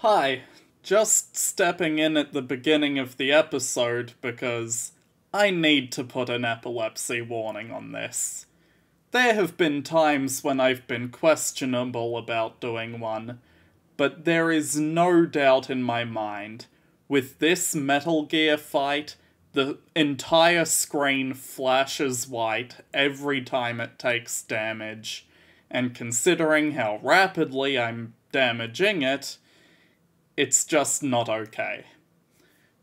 Hi, just stepping in at the beginning of the episode because I need to put an epilepsy warning on this. There have been times when I've been questionable about doing one, but there is no doubt in my mind, with this Metal Gear fight, the entire screen flashes white every time it takes damage, and considering how rapidly I'm damaging it, it's just not okay.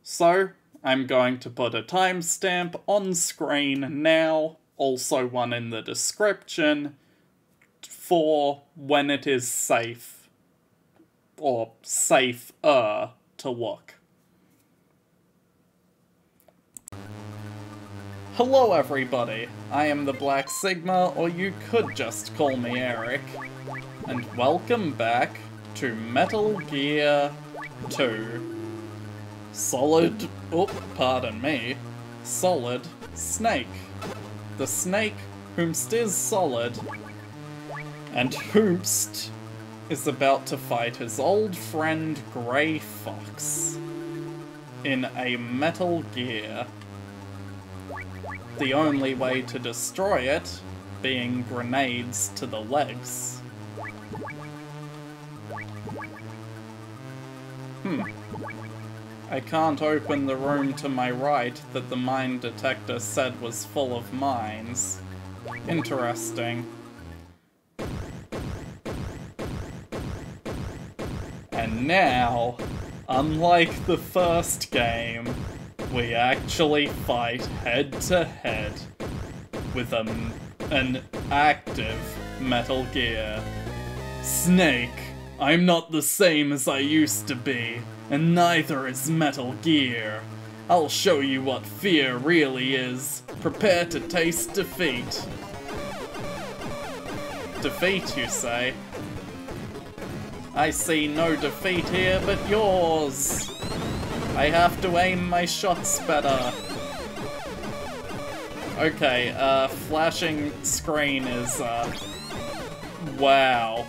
So, I'm going to put a timestamp on screen now, also one in the description, for when it is safe, or safer, to look. Hello everybody, I am the Black Sigma, or you could just call me Eric, and welcome back to Metal Gear 2. Solid Snake. The snake whomst is solid, and whomst is about to fight his old friend Grey Fox in a Metal Gear. The only way to destroy it being grenades to the legs. I can't open the room to my right that the mine detector said was full of mines. Interesting. And now, unlike the first game, we actually fight head-to-head with an active Metal Gear. Snake, I'm not the same as I used to be. And neither is Metal Gear. I'll show you what fear really is. Prepare to taste defeat. Defeat, you say? I see no defeat here but yours. I have to aim my shots better. Okay, flashing screen is, wow.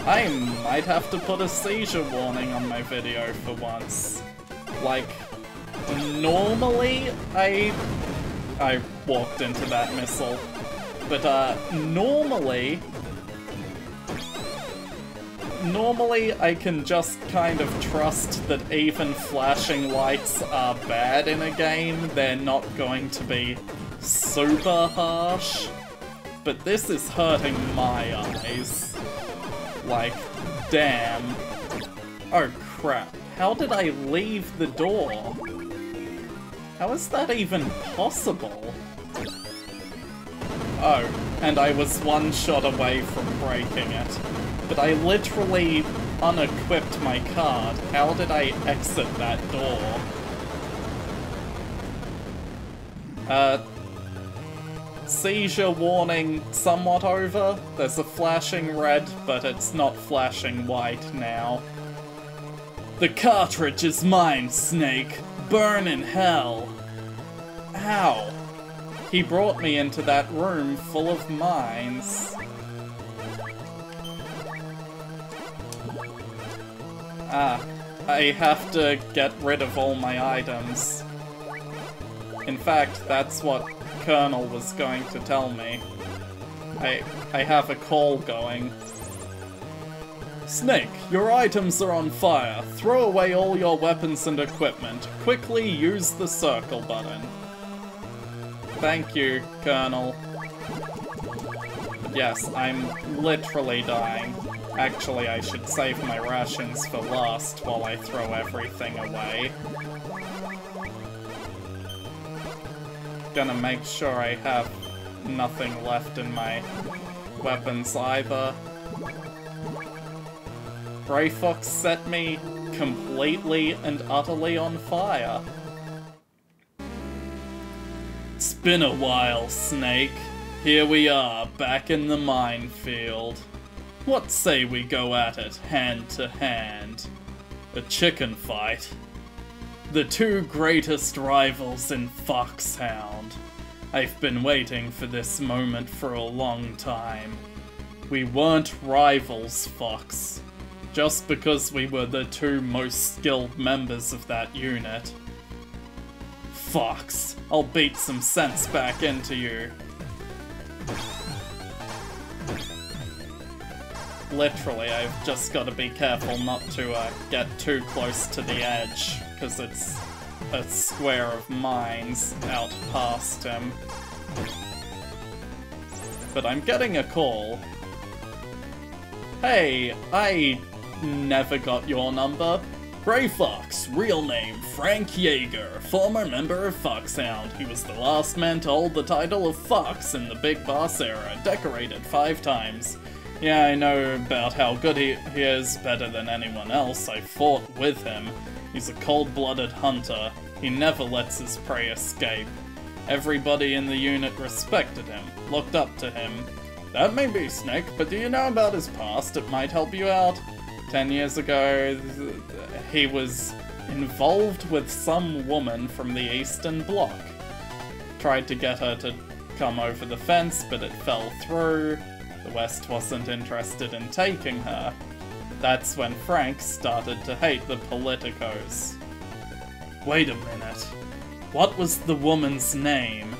I might have to put a seizure warning on my video for once. Like, normally I walked into that missile. But, normally I can just kind of trust that even flashing lights are bad in a game. They're not going to be super harsh. But this is hurting my eyes. Like, damn. Oh crap, how did I leave the door? How is that even possible? Oh, and I was one shot away from breaking it. But I literally unequipped my card. How did I exit that door? Seizure warning somewhat over. There's a flashing red, but it's not flashing white now. The cartridge is mine, Snake. Burn in hell. Ow. He brought me into that room full of mines. I have to get rid of all my items. In fact, that's what Colonel was going to tell me. I have a call going. Snake, your items are on fire. Throw away all your weapons and equipment. Quickly use the circle button. Thank you, Colonel. Yes, I'm literally dying. Actually, I should save my rations for last while I throw everything away. Gonna make sure I have nothing left in my weapons either. Grey Fox set me completely and utterly on fire. It's been a while, Snake. Here we are, back in the minefield. What say we go at it, hand to hand? A chicken fight. The two greatest rivals in Foxhound. I've been waiting for this moment for a long time. We weren't rivals, Fox. just because we were the two most skilled members of that unit. Fox, I'll beat some sense back into you. Literally, I've just got to be careful not to get too close to the edge, because it's a square of mines out past him. But I'm getting a call. Hey, I never got your number. Grey Fox, real name Frank Yeager, former member of Foxhound. He was the last man to hold the title of Fox in the Big Boss era, decorated 5 times. Yeah, I know about how good he is, better than anyone else. I fought with him. He's a cold-blooded hunter. He never lets his prey escape. Everybody in the unit respected him, looked up to him. That may be Snake, but do you know about his past? It might help you out. 10 years ago, he was involved with some woman from the Eastern Bloc. Tried to get her to come over the fence, but it fell through. The West wasn't interested in taking her. That's when Frank started to hate the politicos. Wait a minute. What was the woman's name?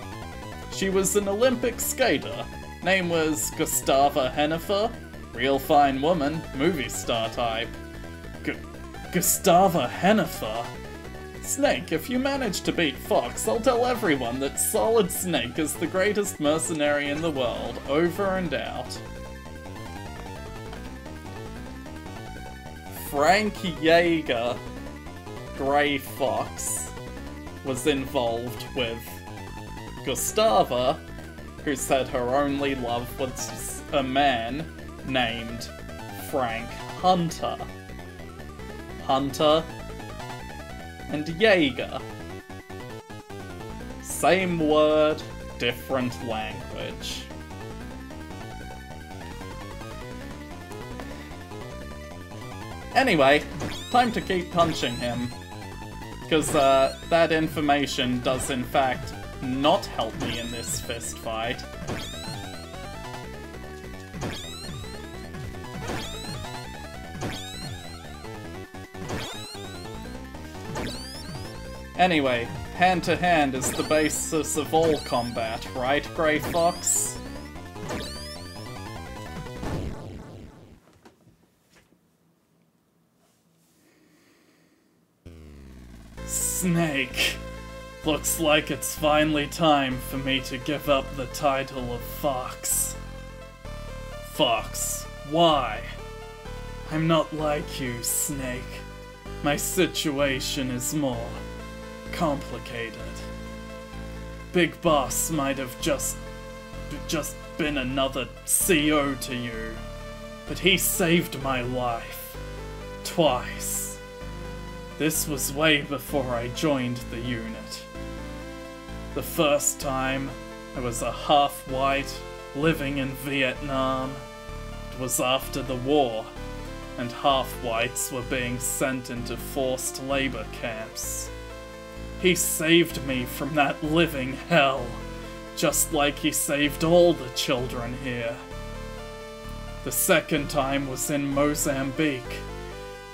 She was an Olympic skater. Name was Gustava Hennifer. Real fine woman, movie star type. Gustava Hennifer? Snake, if you manage to beat Fox, I'll tell everyone that Solid Snake is the greatest mercenary in the world, over and out. Frank Yeager, Grey Fox, was involved with Gustava, who said her only love was a man named Frank Hunter. Hunter and Yeager. Same word, different language. Anyway, time to keep punching him. Because that information does in fact not help me in this fist fight. Anyway, hand-to-hand is the basis of all combat, right, Grey Fox? Snake. Looks like it's finally time for me to give up the title of Fox. Fox, why? I'm not like you, Snake. My situation is more complicated. Big Boss might have just been another CO to you, but he saved my life. Twice. This was way before I joined the unit. The first time, I was a half-white, living in Vietnam. It was after the war, and half-whites were being sent into forced labor camps. He saved me from that living hell, just like he saved all the children here. The second time was in Mozambique.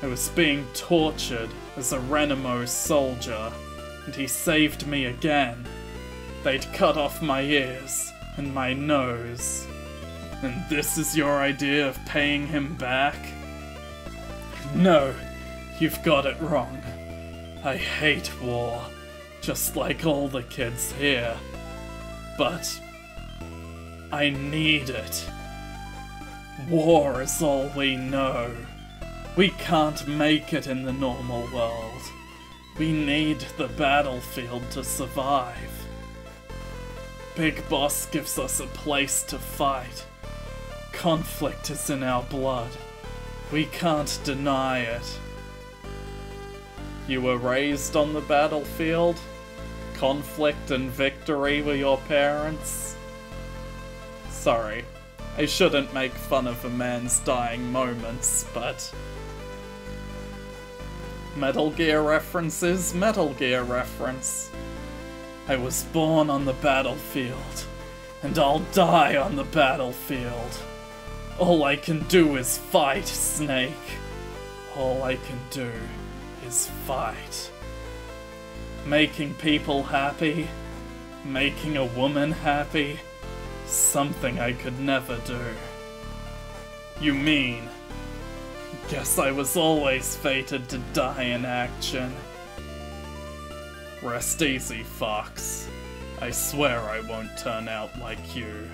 I was being tortured as a Renamo soldier, and he saved me again. They'd cut off my ears and my nose. And this is your idea of paying him back? No, you've got it wrong. I hate war, just like all the kids here. But I need it. War is all we know. We can't make it in the normal world. We need the battlefield to survive. Big Boss gives us a place to fight. Conflict is in our blood. We can't deny it. You were raised on the battlefield? Conflict and victory were your parents? Sorry, I shouldn't make fun of a man's dying moments, but Metal Gear reference is Metal Gear reference. I was born on the battlefield, and I'll die on the battlefield. All I can do is fight, Snake. All I can do is fight. Making people happy, making a woman happy, something I could never do. You mean? Guess I was always fated to die in action. Rest easy, Fox. I swear I won't turn out like you.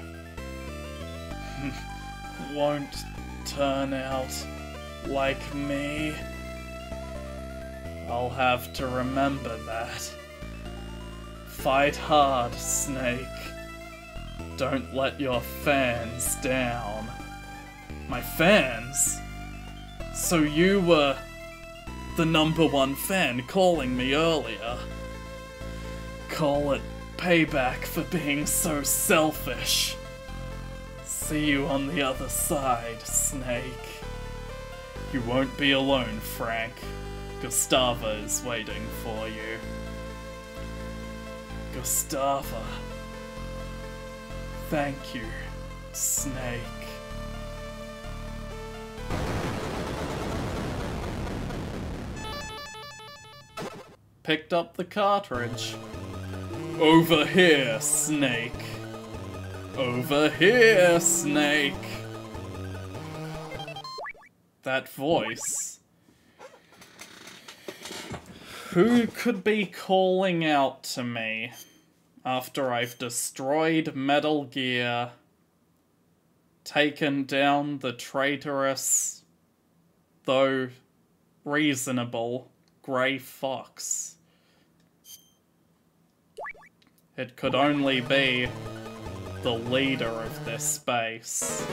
Won't turn out like me. I'll have to remember that. Fight hard, Snake. Don't let your fans down. My fans? So you were the #1 fan calling me earlier. Call it payback for being so selfish. See you on the other side, Snake. You won't be alone, Frank. Gustava is waiting for you. Gustava. Thank you, Snake. Picked up the cartridge. Over here, Snake. Over here, Snake. That voice. Who could be calling out to me after I've destroyed Metal Gear, taken down the traitorous, though reasonable, Grey Fox? It could only be the leader of this base.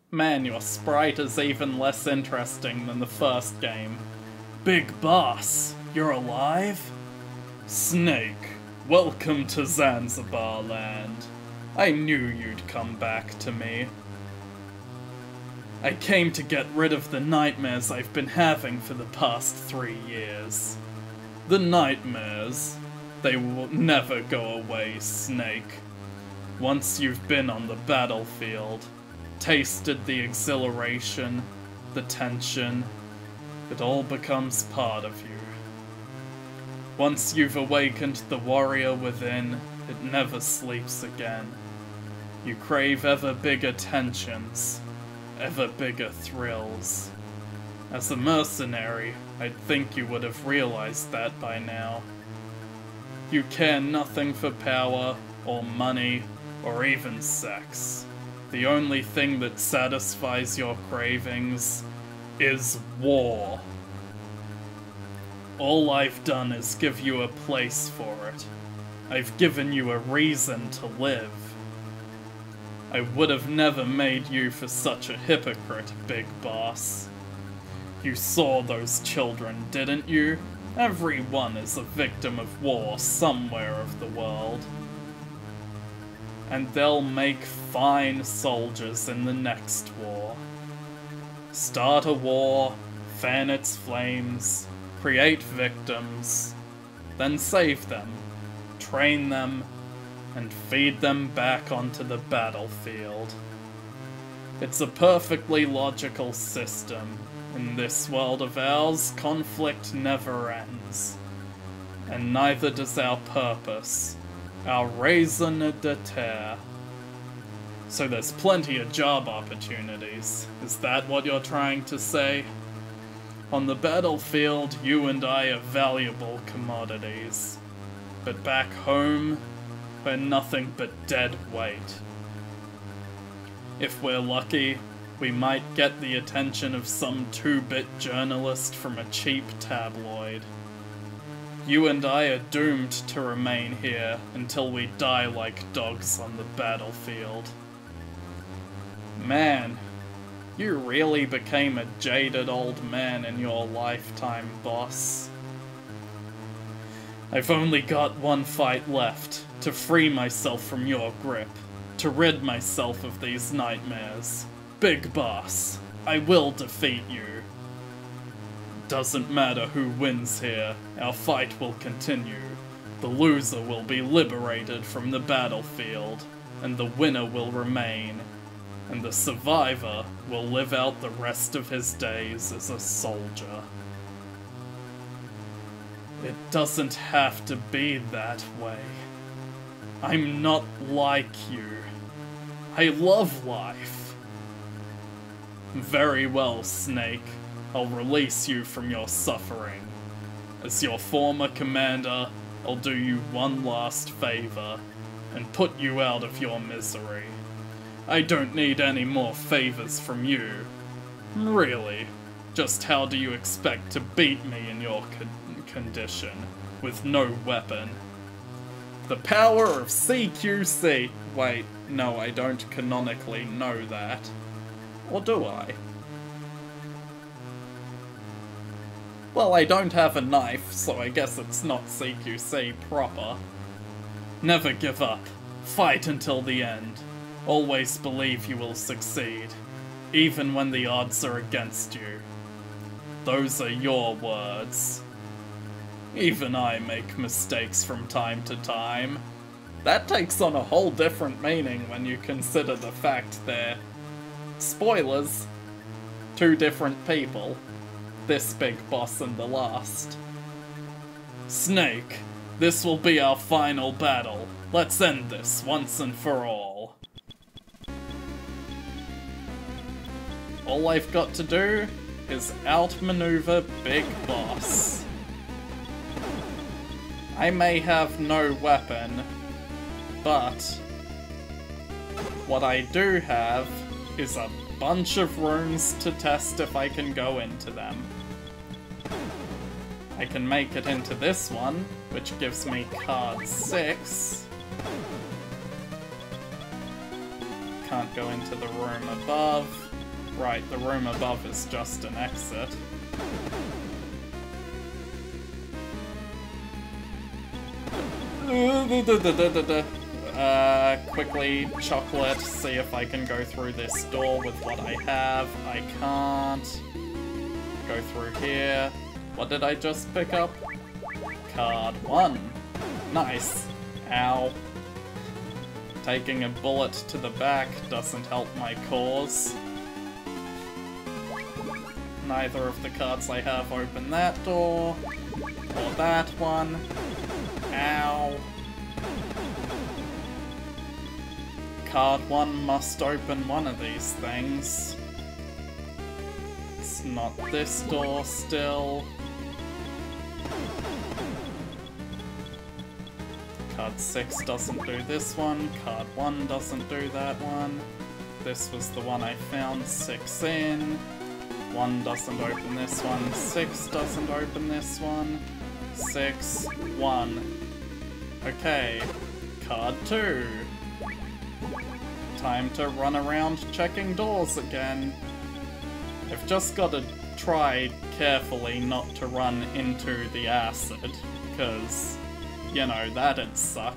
Man, your sprite is even less interesting than the first game. Big Boss, you're alive? Snake, welcome to Zanzibar land. I knew you'd come back to me. I came to get rid of the nightmares I've been having for the past 3 years. The nightmares, they will never go away, Snake. Once you've been on the battlefield, tasted the exhilaration, the tension, it all becomes part of you. Once you've awakened the warrior within, it never sleeps again. You crave ever bigger tensions, ever bigger thrills. As a mercenary, I'd think you would have realized that by now. You care nothing for power, or money, or even sex. The only thing that satisfies your cravings is war. All I've done is give you a place for it. I've given you a reason to live. I would have never made you for such a hypocrite, Big Boss. You saw those children, didn't you? Everyone is a victim of war somewhere of the world. And they'll make fine soldiers in the next war. Start a war, fan its flames, create victims, then save them, train them, and feed them back onto the battlefield. It's a perfectly logical system. In this world of ours, conflict never ends. And neither does our purpose, our raison d'etre. So there's plenty of job opportunities. Is that what you're trying to say? On the battlefield, you and I are valuable commodities. But back home, we're nothing but dead weight. If we're lucky, we might get the attention of some 2-bit journalist from a cheap tabloid. You and I are doomed to remain here until we die like dogs on the battlefield. Man, you really became a jaded old man in your lifetime, boss. I've only got one fight left, to free myself from your grip, to rid myself of these nightmares. Big Boss, I will defeat you. Doesn't matter who wins here, our fight will continue. The loser will be liberated from the battlefield, and the winner will remain. and the survivor will live out the rest of his days as a soldier. It doesn't have to be that way. I'm not like you. I love life. Very well, Snake. I'll release you from your suffering. As your former commander, I'll do you one last favor and put you out of your misery. I don't need any more favors from you. Really, just how do you expect to beat me in your condition, with no weapon? The power of CQC! Wait, no, I don't canonically know that. Or do I? Well, I don't have a knife, so I guess it's not CQC proper. Never give up. Fight until the end. Always believe you will succeed, even when the odds are against you. Those are your words. Even I make mistakes from time to time. That takes on a whole different meaning when you consider the fact they're, spoilers, two different people. This big boss and the last. Snake, this will be our final battle. Let's end this once and for all. All I've got to do is outmaneuver Big Boss. I may have no weapon, but what I do have is a bunch of rooms to test if I can go into them. I can make it into this one, which gives me card 6. Can't go into the room above. Right, the room above is just an exit. Quickly, chocolate, see if I can go through this door with what I have. I can't. Go through here. What did I just pick up? Card 1. Nice. Ow. Taking a bullet to the back doesn't help my cause. Neither of the cards I have open that door, or that one. Ow. Card 1 must open one of these things. It's not this door still. Card 6 doesn't do this one, card 1 doesn't do that one. This was the one I found 6 in. 1 doesn't open this one, 6 doesn't open this one, 6, 1. Okay, card 2. Time to run around checking doors again. I've just got to try carefully not to run into the acid, because, you know, that'd suck.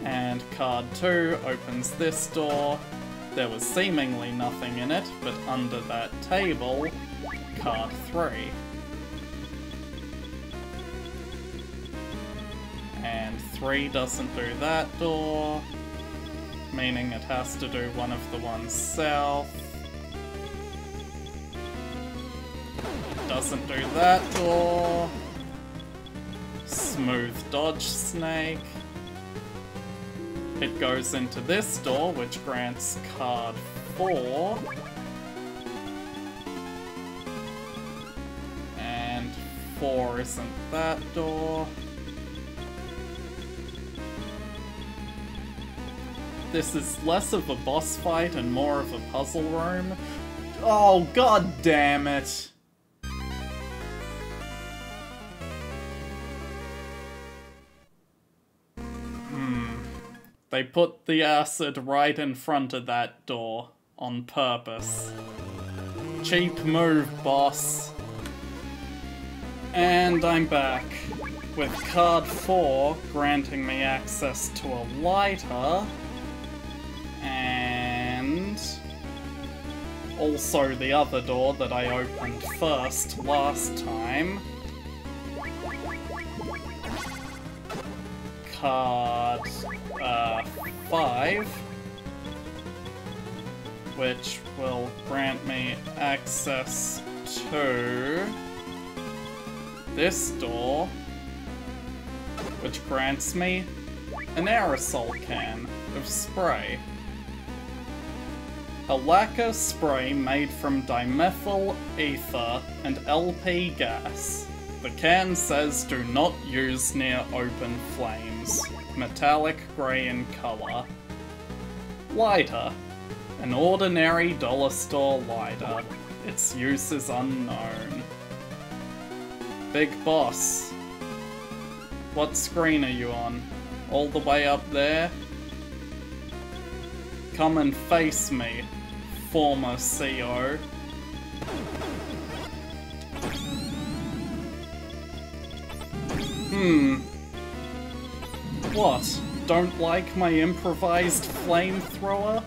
And card 2 opens this door. There was seemingly nothing in it, but under that table, card 3. And 3 doesn't do that door, meaning it has to do one of the ones south. It doesn't do that door. Smooth dodge, Snake. It goes into this door, which grants card 4. And 4 isn't that door. This is less of a boss fight and more of a puzzle room. Oh, god damn it. They put the acid right in front of that door on purpose. Cheap move, boss. And I'm back, with card 4 granting me access to a lighter, and also the other door that I opened first last time. card 5, which will grant me access to this door, which grants me an aerosol can of spray. A lacquer spray made from dimethyl ether and LP gas. The can says do not use near open flames. Metallic grey in colour. Lighter. An ordinary dollar store lighter. Its use is unknown. Big Boss. What screen are you on? All the way up there? Come and face me, former CO. What? Don't like my improvised flamethrower?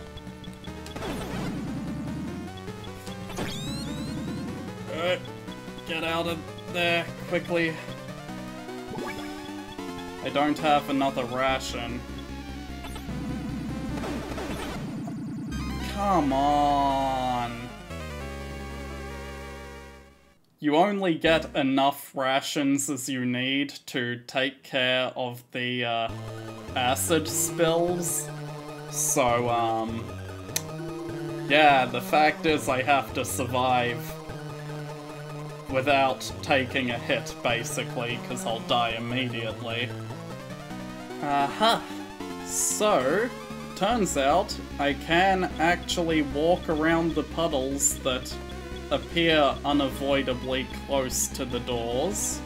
Get out of there, quickly. I don't have another ration. Come on. You only get enough rations as you need to take care of the acid spills. So, yeah, the fact is I have to survive without taking a hit, basically, because I'll die immediately. Aha! So, turns out I can actually walk around the puddles that appear unavoidably close to the doors.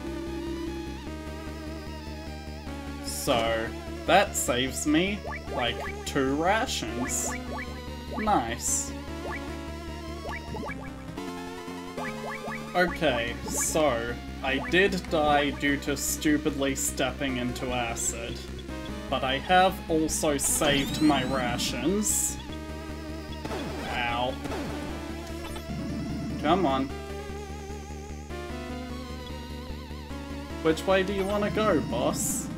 So, that saves me, like, 2 rations. Nice. Okay, so, I did die due to stupidly stepping into acid, but I have also saved my rations. Ow. Come on. Which way do you want to go, boss?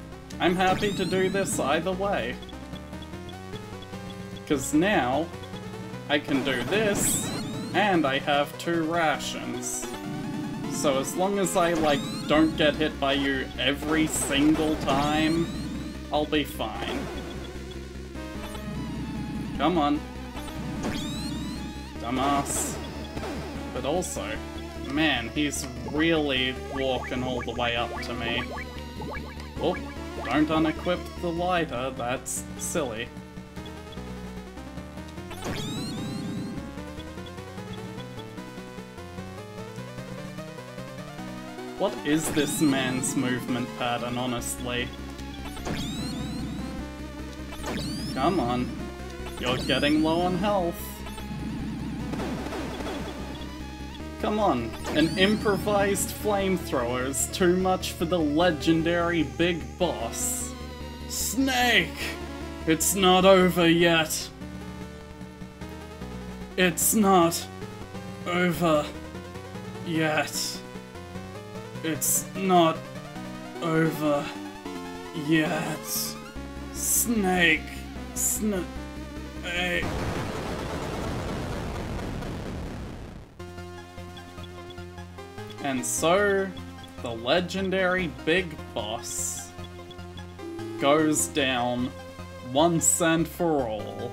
I'm happy to do this either way. 'Cause now, I can do this, and I have 2 rations. So as long as I, like, don't get hit by you every single time, I'll be fine. Come on. Dumbass. But also, man, he's really walking all the way up to me. Oh, don't unequip the lighter, that's silly. What is this man's movement pattern, honestly? Come on. You're getting low on health. Come on. An improvised flamethrower is too much for the legendary Big Boss. Snake! It's not over yet. It's not over yet. It's not over yet. Snake. Snake. And so, the legendary Big Boss goes down once and for all.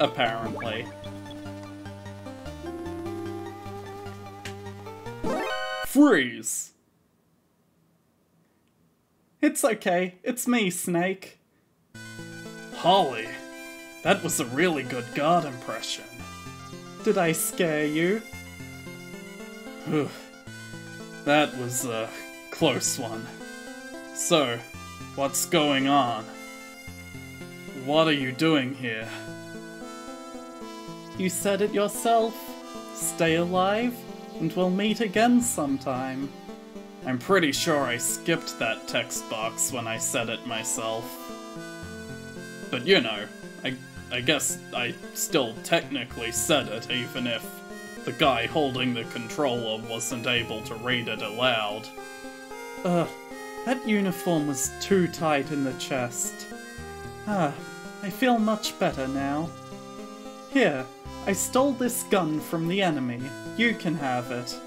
Apparently. Freeze! It's okay, it's me, Snake. Holly, that was a really good guard impression. Did I scare you? Whew. That was a close one. So, what's going on? What are you doing here? You said it yourself. Stay alive, and we'll meet again sometime. I'm pretty sure I skipped that text box when I said it myself. But you know, I guess I still technically said it, even if the guy holding the controller wasn't able to read it aloud. That uniform was too tight in the chest. Ah, I feel much better now. Here, I stole this gun from the enemy. You can have it.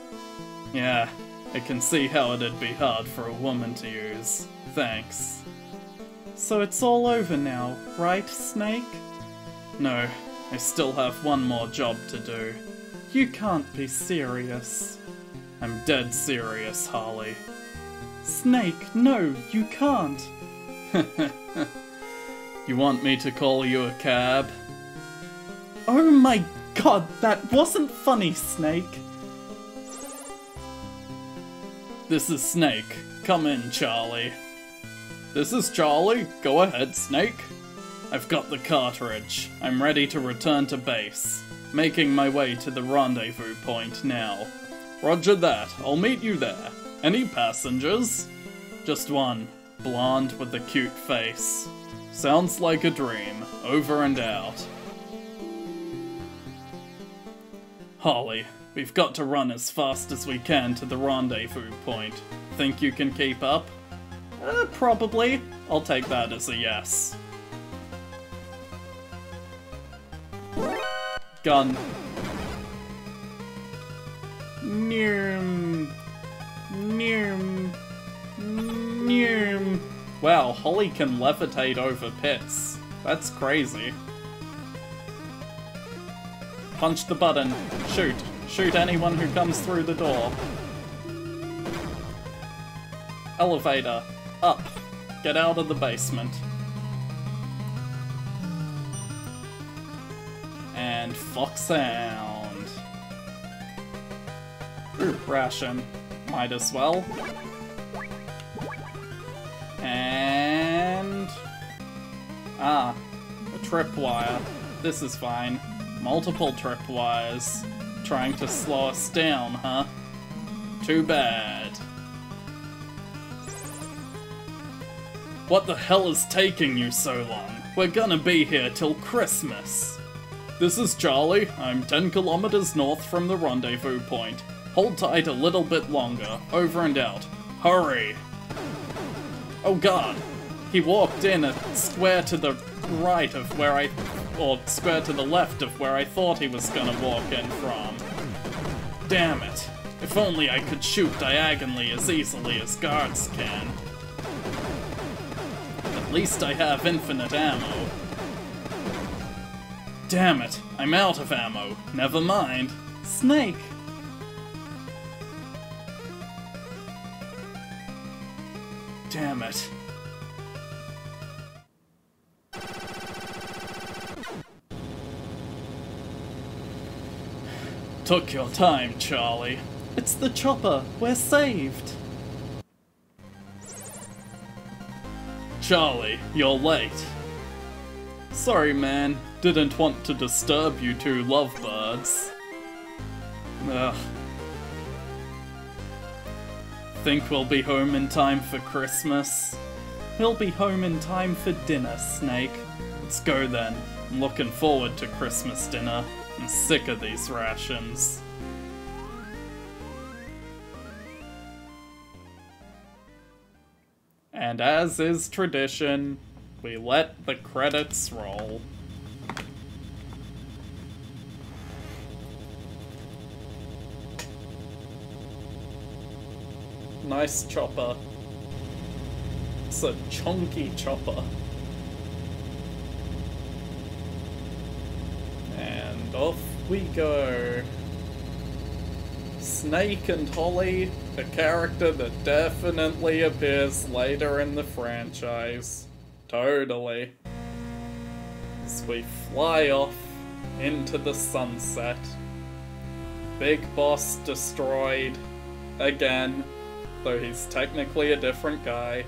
Yeah, I can see how it'd be hard for a woman to use. Thanks. So it's all over now, right, Snake? No, I still have one more job to do. You can't be serious. I'm dead serious, Harley. Snake, no, you can't. You want me to call you a cab? Oh my god, that wasn't funny, Snake. This is Snake. Come in, Charlie. This is Charlie. Go ahead, Snake. I've got the cartridge. I'm ready to return to base. Making my way to the rendezvous point now. Roger that. I'll meet you there. Any passengers? Just one. Blonde with a cute face. Sounds like a dream. Over and out. Holly, we've got to run as fast as we can to the rendezvous point. Think you can keep up? Probably. I'll take that as a yes. Gun. Nearm. Nearm. Nearm. Wow, Holly can levitate over pits. That's crazy. Punch the button. Shoot. Shoot anyone who comes through the door. Elevator. Up. Get out of the basement. And Foxhound. Ooh, ration. Might as well. And... ah, a tripwire. This is fine. Multiple tripwires. Trying to slow us down, huh? Too bad. What the hell is taking you so long? We're gonna be here till Christmas. This is Charlie. I'm 10 kilometers north from the rendezvous point. Hold tight a little bit longer. Over and out. Hurry! Oh god. He walked in a square to the right of where or square to the left of where I thought he was gonna walk in from. Damn it. If only I could shoot diagonally as easily as guards can. At least I have infinite ammo. Damn it, I'm out of ammo. Never mind. Snake! Damn it. Took your time, Charlie. It's the chopper. We're saved. Charlie, you're late. Sorry, man. Didn't want to disturb you two lovebirds. Ugh. Think we'll be home in time for Christmas? We'll be home in time for dinner, Snake. Let's go then. I'm looking forward to Christmas dinner. I'm sick of these rations. And as is tradition, we let the credits roll. Nice chopper. It's a chunky chopper. And off we go. Snake and Holly, a character that definitely appears later in the franchise. Totally. As we fly off into the sunset. Big Boss destroyed. Again. Though he's technically a different guy.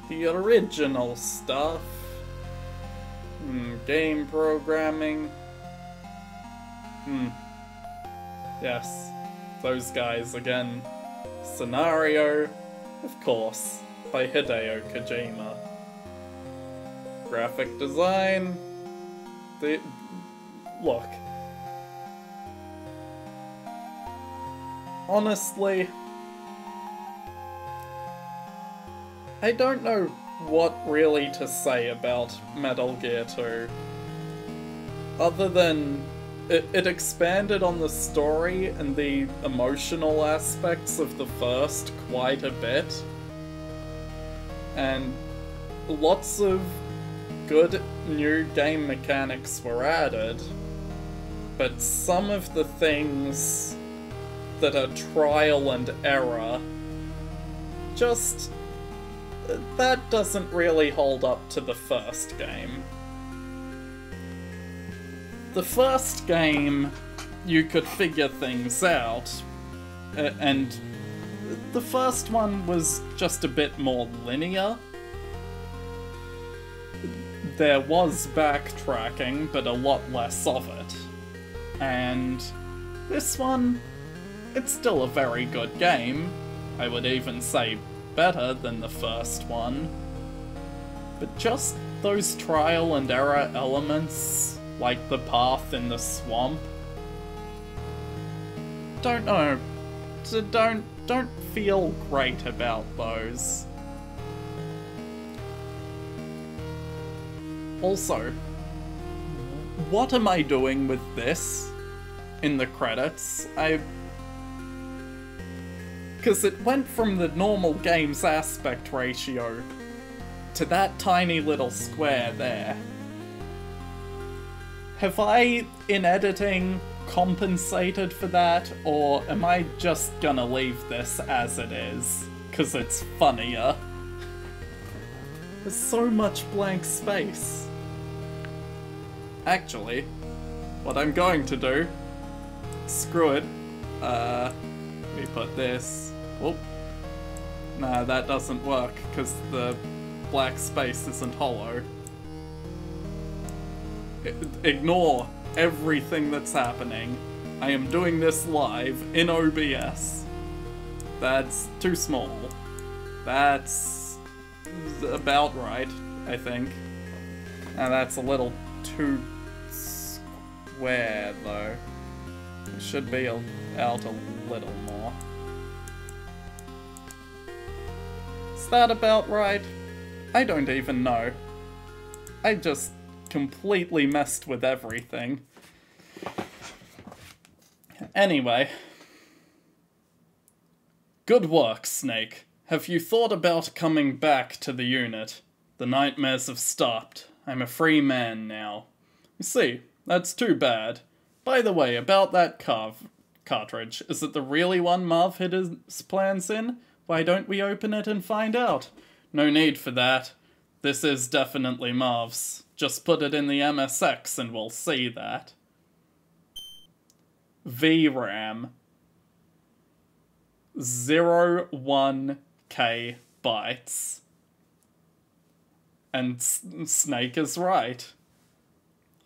The original stuff. Game programming. Yes, those guys again. Scenario, of course, by Hideo Kojima. Graphic design. Look. Honestly, I don't know what really to say about Metal Gear 2. Other than it expanded on the story and the emotional aspects of the first quite a bit. And lots of good new game mechanics were added. But some of the things that are trial and error, just... that doesn't really hold up to the first game. The first game, you could figure things out, and the first one was just a bit more linear. There was backtracking, but a lot less of it. And this one, it's still a very good game. I would even say better than the first one. But just those trial and error elements, like the path in the swamp, don't know. Don't feel great about those. Also, what am I doing with this in the credits? Because it went from the normal game's aspect ratio to that tiny little square there. Have I, in editing, compensated for that, or am I just gonna leave this as it is? Because it's funnier. There's so much blank space. Actually, what I'm going to do... Screw it. Let me put this... Whoop. Nah, that doesn't work, because the black space isn't hollow. Ignore everything that's happening. I am doing this live in OBS. That's too small. That's about right, I think. And that's a little too square, though. It should be out a little more. Is that about right? I don't even know. I just completely messed with everything. Anyway. Good work, Snake. Have you thought about coming back to the unit? The nightmares have stopped. I'm a free man now. You see, that's too bad. By the way, about that cartridge, is it the really one Marv hid his plans in? Why don't we open it and find out? No need for that. This is definitely Marv's. Just put it in the MSX and we'll see that. VRAM. 01K bytes. And Snake is right.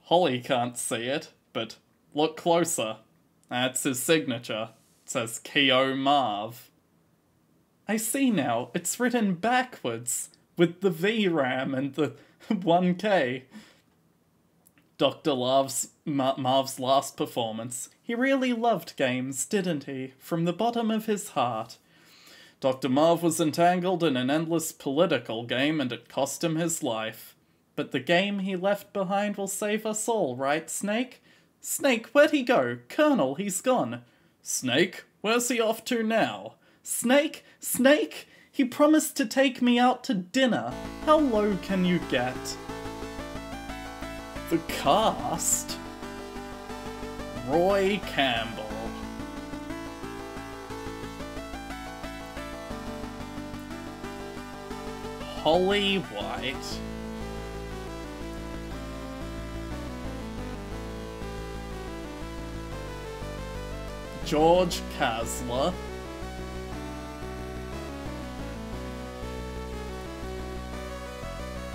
Holly can't see it, but look closer. That's his signature. It says K.O. Marv. I see now, it's written backwards, with the VRAM and the 1K. Dr. Marv's last performance. He really loved games, didn't he? From the bottom of his heart. Dr. Marv was entangled in an endless political game and it cost him his life. But the game he left behind will save us all, right, Snake? Snake, where'd he go? Colonel, he's gone. Snake, where's he off to now? Snake? Snake? He promised to take me out to dinner. How low can you get? The cast? Roy Campbell. Holly White. George Kasler.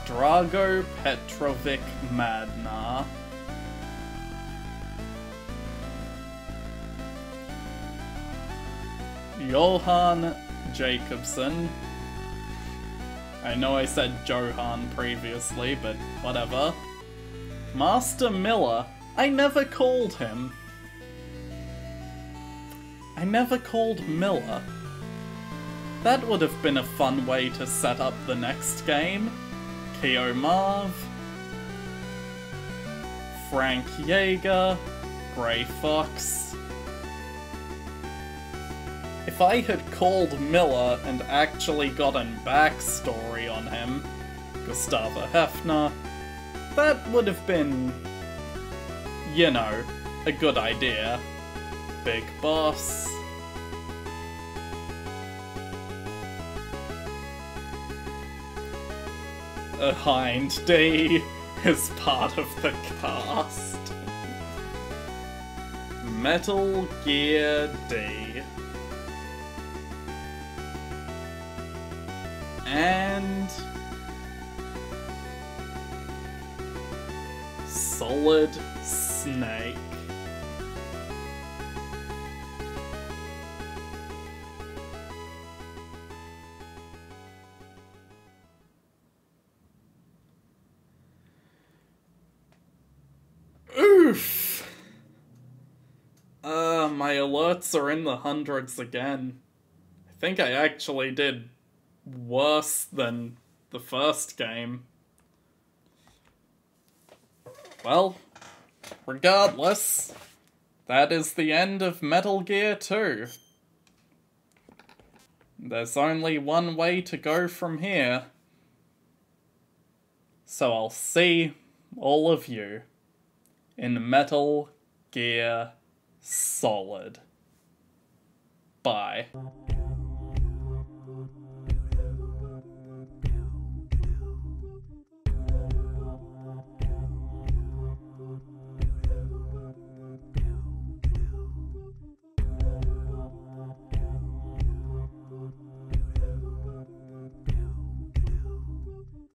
Drago Petrovic Madnar. Johan Jacobson. I know I said Johan previously, but whatever. Master Miller. I never called him. I never called Miller. That would have been a fun way to set up the next game. Keo Marv, Frank Yeager, Grey Fox. If I had called Miller and actually gotten backstory on him, Gustavo Hefner, that would have been, you know, a good idea. Big Boss. Hind D is part of the cast. Metal Gear D. And Solid Snake. Oof! My alerts are in the hundreds again. I think I actually did worse than the first game. Well, regardless, that is the end of Metal Gear 2. There's only one way to go from here. So I'll see all of you in Metal Gear Solid. Bye.